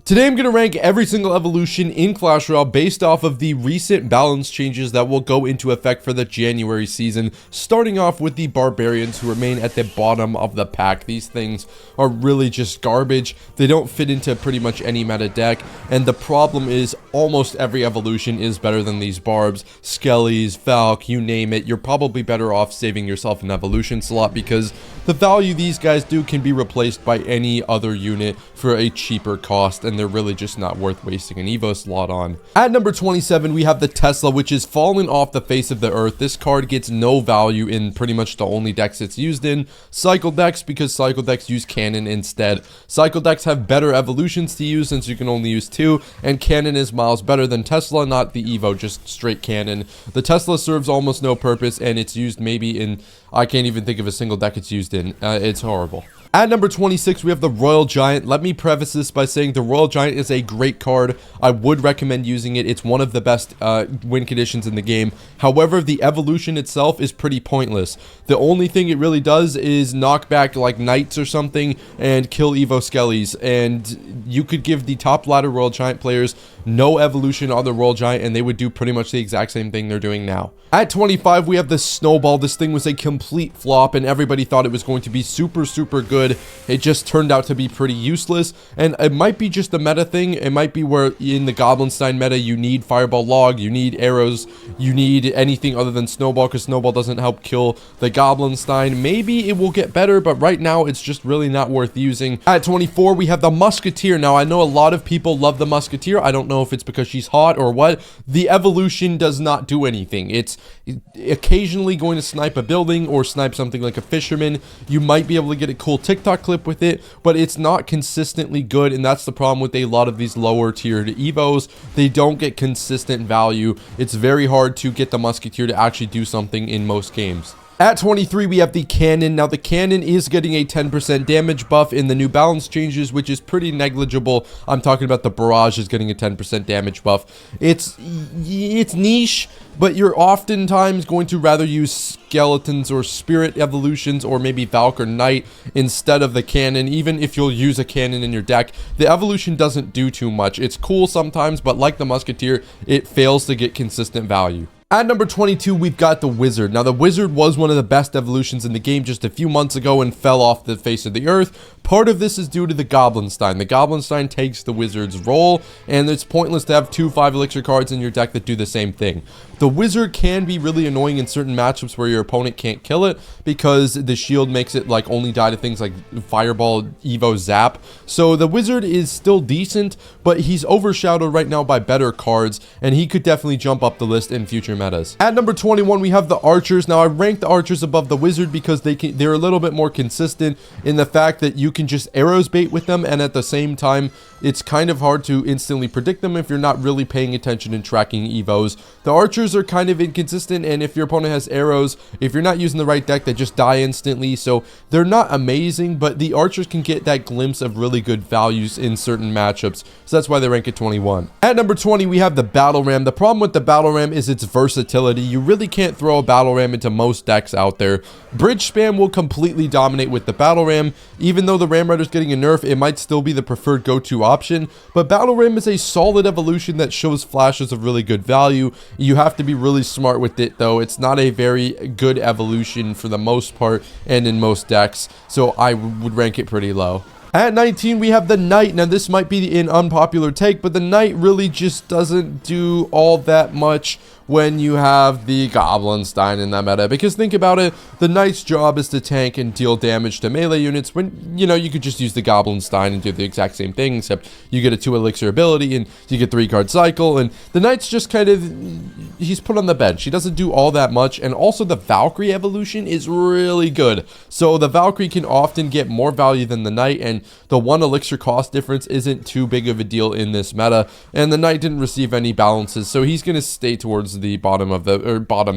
Today I'm going to rank every single evolution in Clash Royale based off of the recent balance changes that will go into effect for the January season, starting off with the Barbarians, who remain at the bottom of the pack. These things are really just garbage. They don't fit into pretty much any meta deck, and the problem is almost every evolution is better than these Barbs. Skellies, Valk, you name it. You're probably better off saving yourself an evolution slot because the value these guys do can be replaced by any other unit for a cheaper cost, and they're really just not worth wasting an Evo slot on. At number 27, we have the Tesla, which is falling off the face of the earth. This card gets no value in pretty much the only decks it's used in, Cycle decks, because Cycle decks use Cannon instead. Cycle decks have better evolutions to use since you can only use 2, and Cannon is miles better than Tesla, not the Evo, just straight Cannon. The Tesla serves almost no purpose, and it's used maybe in, I can't even think of a single deck it's used in. It's horrible. At number 26, we have the Royal Giant. Let me preface this by saying the Royal Giant is a great card. I would recommend using it. It's one of the best win conditions in the game. However, the evolution itself is pretty pointless. The only thing it really does is knock back like Knights or something and kill Evo Skellies. And you could give the top ladder Royal Giant players no evolution on the Royal Giant and they would do pretty much the exact same thing they're doing now. At 25, we have the Snowball. This thing was a complete flop and everybody thought it was going to be super good. It just turned out to be pretty useless, and it might be just a meta thing. It might be where in the Goblin Giant meta you need Fireball Log, you need arrows, you need anything other than Snowball, because Snowball doesn't help kill the Goblin Giant. Maybe it will get better, but right now it's just really not worth using. At 24, we have the Musketeer. Now, I know a lot of people love the Musketeer. I don't know if it's because she's hot or what. The evolution does not do anything. It's occasionally going to snipe a building or snipe something like a fisherman. You might be able to get a cool TikTok clip with it, but it's not consistently good, and that's the problem with a lot of these lower tiered Evos. They don't get consistent value. It's very hard to get the Musketeer to actually do something in most games. At 23, we have the Cannon. Now, the Cannon is getting a 10% damage buff in the new balance changes, which is pretty negligible. I'm talking about the Barrage is getting a 10% damage buff. It's niche, but you're oftentimes going to rather use Skeletons or Spirit evolutions or maybe Valk or Knight instead of the Cannon. Even if you'll use a Cannon in your deck, the evolution doesn't do too much. It's cool sometimes, but like the Musketeer, it fails to get consistent value. At number 22, we've got the Wizard. Now, the Wizard was one of the best evolutions in the game just a few months ago and fell off the face of the earth. Part of this is due to the Goblin Giant. The Goblin Giant takes the Wizard's role, and it's pointless to have 2 5 elixir cards in your deck that do the same thing. The Wizard can be really annoying in certain matchups where your opponent can't kill it because the shield makes it like only die to things like Fireball, Evo, Zap. So the Wizard is still decent, but he's overshadowed right now by better cards, and he could definitely jump up the list in future metas. At number 21, we have the Archers. Now, I rank the Archers above the Wizard because they're a little bit more consistent in the fact that you can just arrows bait with them, and at the same time, it's kind of hard to instantly predict them if you're not really paying attention and tracking Evos. The Archers are kind of inconsistent, and if your opponent has arrows, if you're not using the right deck, they just die instantly, so they're not amazing, but the Archers can get that glimpse of really good values in certain matchups, so that's why they rank at 21. At number 20, we have the Battle Ram. The problem with the Battle Ram is its versatility. You really can't throw a Battle Ram into most decks out there. Bridge spam will completely dominate with the Battle Ram. Even though the Ram Rider's getting a nerf, it might still be the preferred go-to option, but Battle Ram is a solid evolution that shows flashes of really good value. You have to be really smart with it, though. It's not a very good evolution for the most part and in most decks, so I would rank it pretty low. At 19, we have the Knight. Now, this might be an unpopular take, but the Knight really just doesn't do all that much when you have the Goblin Giant in that meta, because think about it, the Knight's job is to tank and deal damage to melee units when, you know, you could just use the Goblin Giant and do the exact same thing, except you get a 2 elixir ability and you get 3 card cycle, and the Knight's just kind of, he's put on the bench. He doesn't do all that much, and also the Valkyrie evolution is really good, so the Valkyrie can often get more value than the Knight, and the 1 elixir cost difference isn't too big of a deal in this meta, and the Knight didn't receive any balances, so he's going to stay towards the bottom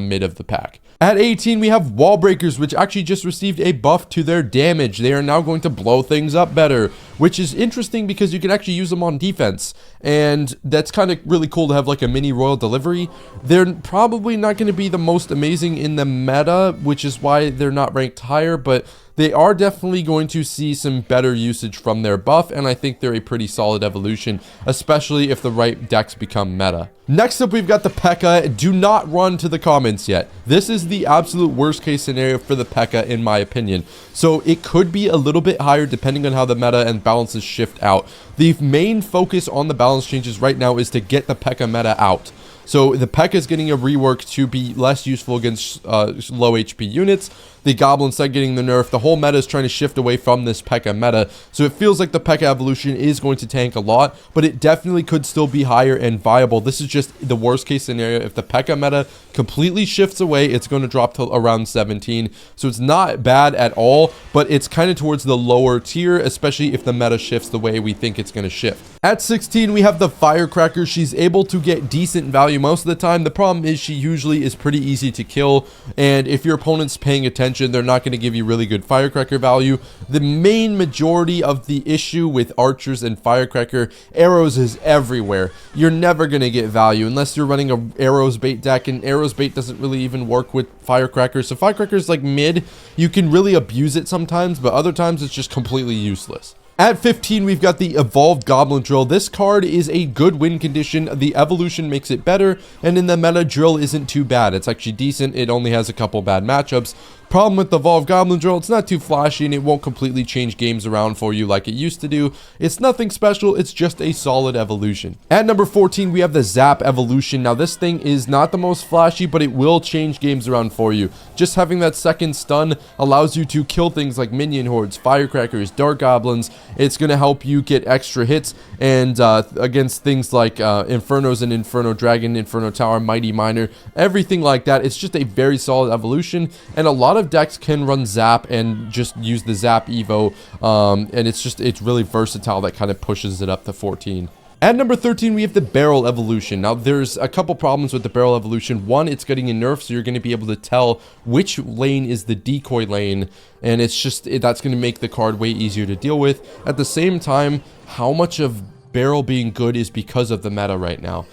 mid of the pack. At 18, we have Wallbreakers, which actually just received a buff to their damage. They are now going to blow things up better, which is interesting because you can actually use them on defense, and that's kind of really cool to have like a mini Royal delivery. They're probably not going to be the most amazing in the meta, which is why they're not ranked higher, but they are definitely going to see some better usage from their buff, and I think they're a pretty solid evolution, especially if the right decks become meta. Next up, we've got the Pekka. Do not run to the comments yet. This is the absolute worst case scenario for the Pekka, in my opinion. So it could be a little bit higher depending on how the meta and balances shift out. The main focus on the balance changes right now is to get the Pekka meta out. So the Pekka is getting a rework to be less useful against low HP units. The Goblin set getting the nerf. The whole meta is trying to shift away from this Pekka meta. So it feels like the Pekka evolution is going to tank a lot, but it definitely could still be higher and viable. This is just the worst case scenario. If the Pekka meta completely shifts away, it's going to drop to around 17. So it's not bad at all, but it's kind of towards the lower tier, especially if the meta shifts the way we think it's going to shift. At 16, we have the Firecracker. She's able to get decent value most of the time. The problem is she usually is pretty easy to kill, and if your opponent's paying attention, they're not going to give you really good Firecracker value. The main majority of the issue with archers and Firecracker, arrows is everywhere. You're never going to get value unless you're running a arrows bait deck, and arrows bait doesn't really even work with Firecracker. So Firecracker is like mid. You can really abuse it sometimes, but other times it's just completely useless. At 15, we've got the Evolved Goblin Drill. This card is a good win condition. The evolution makes it better, and in the meta, Drill isn't too bad. It's actually decent. It only has a couple bad matchups. Problem with the Evolved Goblin Drill, it's not too flashy, and it won't completely change games around for you like it used to do. It's nothing special. It's just a solid evolution. At number 14, we have the Zap Evolution. Now, this thing is not the most flashy, but it will change games around for you. Just having that second stun allows you to kill things like minion hordes, Firecrackers, Dark Goblins. It's going to help you get extra hits, and against things like Infernos and Inferno Dragon, Inferno Tower, Mighty Miner, everything like that. It's just a very solid evolution, and a lot of decks can run Zap and just use the Zap Evo, and it's really versatile. That kind of pushes it up to 14. At number 13, we have the Barrel Evolution. Now, there's a couple problems with the Barrel Evolution. One, it's getting a nerf, so you're going to be able to tell which lane is the decoy lane, and that's going to make the card way easier to deal with. At the same time, how much of Barrel being good is because of the meta right now.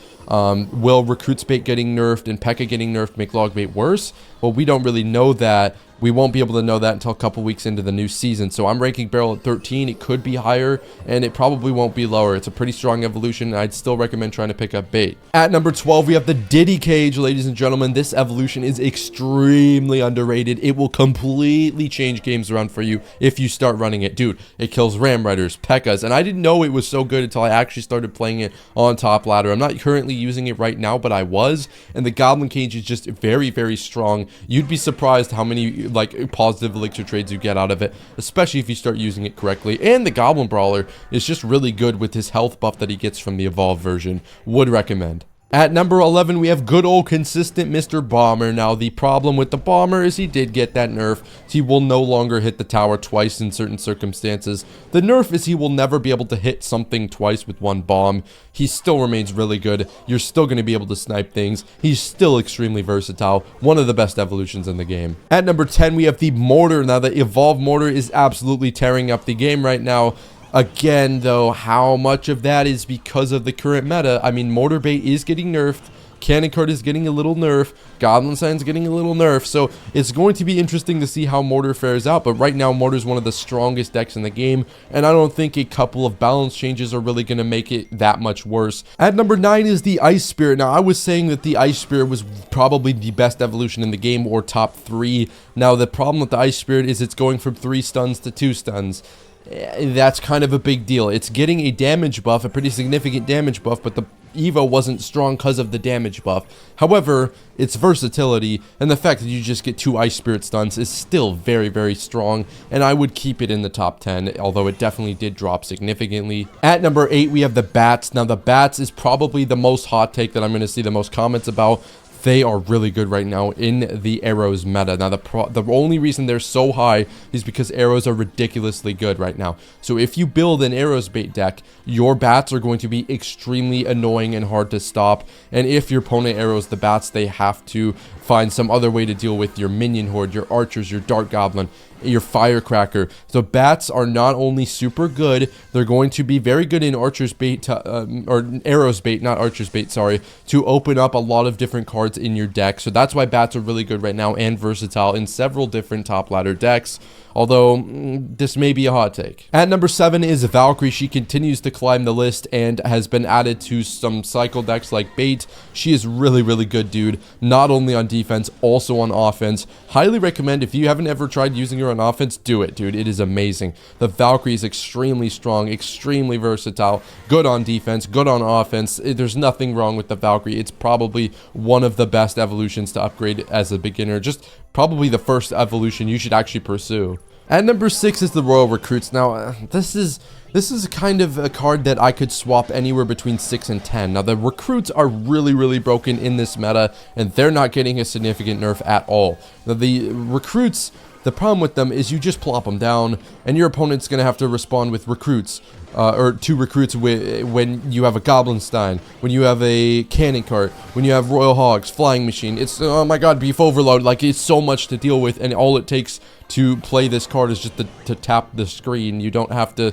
Will Recruit's Bait getting nerfed and Pekka getting nerfed make Log Bait worse? Well, we don't really know that. We won't be able to know that until a couple weeks into the new season. So I'm ranking Barrel at 13. It could be higher, and it probably won't be lower. It's a pretty strong evolution, and I'd still recommend trying to pick up Bait. At number 12, we have the Diddy Cage, ladies and gentlemen. This evolution is extremely underrated. It will completely change games around for you if you start running it. Dude, it kills Ram Riders, Pekkas, and I didn't know it was so good until I actually started playing it on top ladder. I'm not currently using it right now, but I was, and the Goblin Cage is just very, very strong. You'd be surprised how many positive elixir trades you get out of it, especially if you start using it correctly. And the Goblin Brawler is just really good with his health buff that he gets from the evolved version. Would recommend. At number 11, we have good old consistent Mr. Bomber. Now, the problem with the Bomber is he did get that nerf. He will no longer hit the tower twice in certain circumstances. The nerf is he will never be able to hit something twice with one bomb. He still remains really good. You're still going to be able to snipe things. He's still extremely versatile. One of the best evolutions in the game. At number 10, we have the Mortar. Now, the evolved Mortar is absolutely tearing up the game right now. Again, though, how much of that is because of the current meta? I mean, Mortar Bait is getting nerfed. Cannon Card is getting a little nerf. Goblin Sign's getting a little nerf. So it's going to be interesting to see how Mortar fares out. But right now, Mortar is one of the strongest decks in the game. And I don't think a couple of balance changes are really going to make it that much worse. At number 9 is the Ice Spirit. Now, I was saying that the Ice Spirit was probably the best evolution in the game, or top 3. Now, the problem with the Ice Spirit is it's going from 3 stuns to 2 stuns. That's kind of a big deal. It's getting a damage buff, a pretty significant damage buff, but the Evo wasn't strong because of the damage buff. However, its versatility and the fact that you just get 2 Ice Spirit stuns is still very, very strong, and I would keep it in the top 10, although it definitely did drop significantly. At number 8, we have the Bats. Now, the Bats is probably the most hot take that I'm going to see the most comments about. They are really good right now in the arrows meta. Now, the only reason they're so high is because arrows are ridiculously good right now. So if you build an arrows bait deck, your bats are going to be extremely annoying and hard to stop. And if your opponent arrows the bats, they have to find some other way to deal with your minion horde, your archers, your Dark Goblin, your Firecracker. So bats are not only super good, they're going to be very good in archers bait or arrows bait, not archers bait, sorry, to open up a lot of different cards in your deck. So that's why bats are really good right now and versatile in several different top ladder decks. although this may be a hot take. At number 7 is Valkyrie. She continues to climb the list and has been added to some cycle decks like bait. She is really, really good, dude. Not only on defense, also on offense. Highly recommend, if you haven't ever tried using her on offense, do it, dude. It is amazing. The Valkyrie is extremely strong, extremely versatile, good on defense, good on offense. There's nothing wrong with the Valkyrie. It's probably one of the best evolutions to upgrade as a beginner. Just probably the first evolution you should actually pursue. At number 6 is the Royal Recruits. Now, this is kind of a card that I could swap anywhere between 6 and 10. Now, the Recruits are really, really broken in this meta, and they're not getting a significant nerf at all. Now, the Recruits, the problem with them is you just plop them down, and your opponent's going to have to respond with Recruits. Or 2 recruits when you have a Goblin Stein, when you have a Cannon Cart, when you have Royal Hogs, Flying Machine. It's, oh my god, Beef Overload. Like, it's so much to deal with, and all it takes to play this card is just to tap the screen. You don't have to,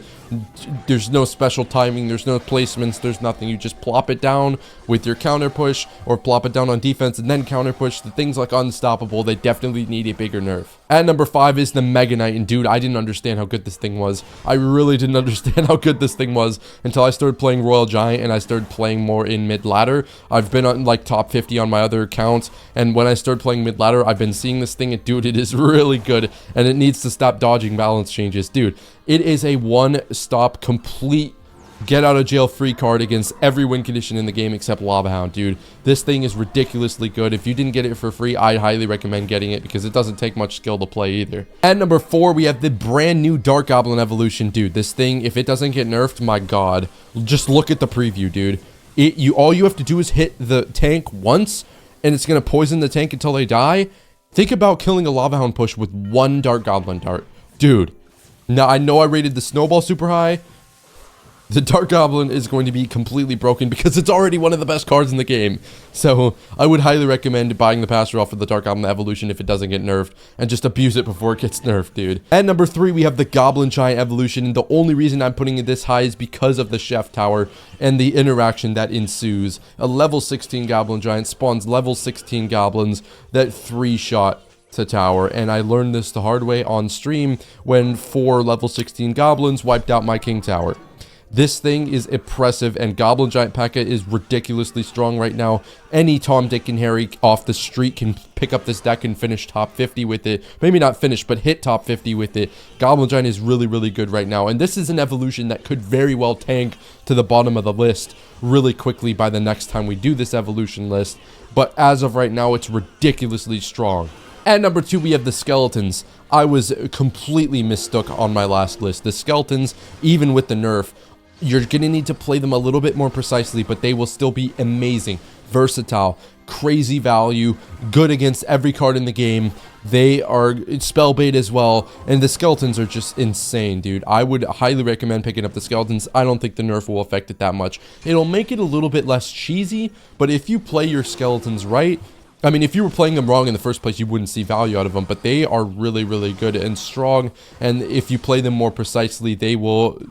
there's no special timing, there's no placements, there's nothing. You just plop it down with your counter push, or plop it down on defense and then counter push. The things like Unstoppable, they definitely need a bigger nerf. At number 5 is the Mega Knight, and dude, I didn't understand how good this thing was. I really didn't understand how good this thing was until I started playing Royal Giant and I started playing more in mid-ladder. I've been on like top 50 on my other accounts, and when I started playing mid-ladder, I've been seeing this thing, and dude, it is really good, and it needs to stop dodging balance changes. Dude, it is a one-stop, complete get-out-of-jail-free card against every win condition in the game except Lava Hound, dude. This thing is ridiculously good. If you didn't get it for free, I highly recommend getting it because it doesn't take much skill to play either. At number 4, we have the brand new Dark Goblin evolution. Dude, this thing, if it doesn't get nerfed, my god, just look at the preview, dude. All you have to do is hit the tank once, and it's going to poison the tank until they die. Think about killing a Lava Hound push with 1 Dark Goblin dart. Dude, now I know I rated the Snowball super high. The Dark Goblin is going to be completely broken because it's already one of the best cards in the game. So I would highly recommend buying the Pass Roll for the Dark Goblin evolution if it doesn't get nerfed, and just abuse it before it gets nerfed, dude. At number 3, we have the Goblin Giant evolution, and the only reason I'm putting it this high is because of the Chef Tower and the interaction that ensues. A level 16 Goblin Giant spawns level 16 goblins that 3-shot to tower, and I learned this the hard way on stream when 4 level 16 goblins wiped out my King Tower. This thing is impressive, and Goblin Giant Pekka is ridiculously strong right now. Any Tom, Dick, and Harry off the street can pick up this deck and finish top 50 with it. Maybe not finish, but hit top 50 with it. Goblin Giant is really, really good right now, and this is an evolution that could very well tank to the bottom of the list really quickly by the next time we do this evolution list. But as of right now, it's ridiculously strong. At number 2, we have the Skeletons. I was completely mistook on my last list. The Skeletons, even with the nerf, you're going to need to play them a little bit more precisely, but they will still be amazing, versatile, crazy value, good against every card in the game. They are spell bait as well, and the Skeletons are just insane, dude. I would highly recommend picking up the Skeletons. I don't think the nerf will affect it that much. It'll make it a little bit less cheesy, but if you play your Skeletons right, I mean, if you were playing them wrong in the first place, you wouldn't see value out of them, but they are really, really good and strong, and if you play them more precisely, they will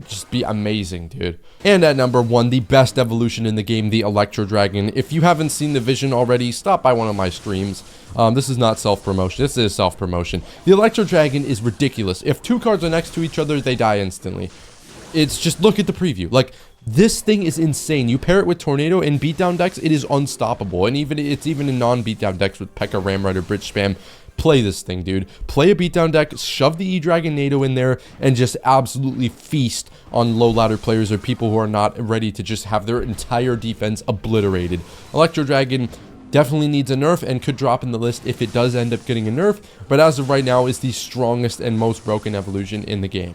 just be amazing, dude. And at number 1, the best evolution in the game, the Electro Dragon. If you haven't seen the vision already, stop by one of my streams. This is not self-promotion. This is self-promotion. The Electro Dragon is ridiculous. If 2 cards are next to each other, they die instantly. It's just, look at the preview. Like, this thing is insane. You pair it with Tornado and beatdown decks, it is unstoppable. And it's even in non-beatdown decks with Pekka, Ram Rider, Bridge Spam. Play this thing, dude. Play a beatdown deck, shove the E-Dragon NATO in there, and just absolutely feast on low ladder players or people who are not ready to just have their entire defense obliterated. Electro Dragon definitely needs a nerf and could drop in the list if it does end up getting a nerf, but as of right now is the strongest and most broken evolution in the game.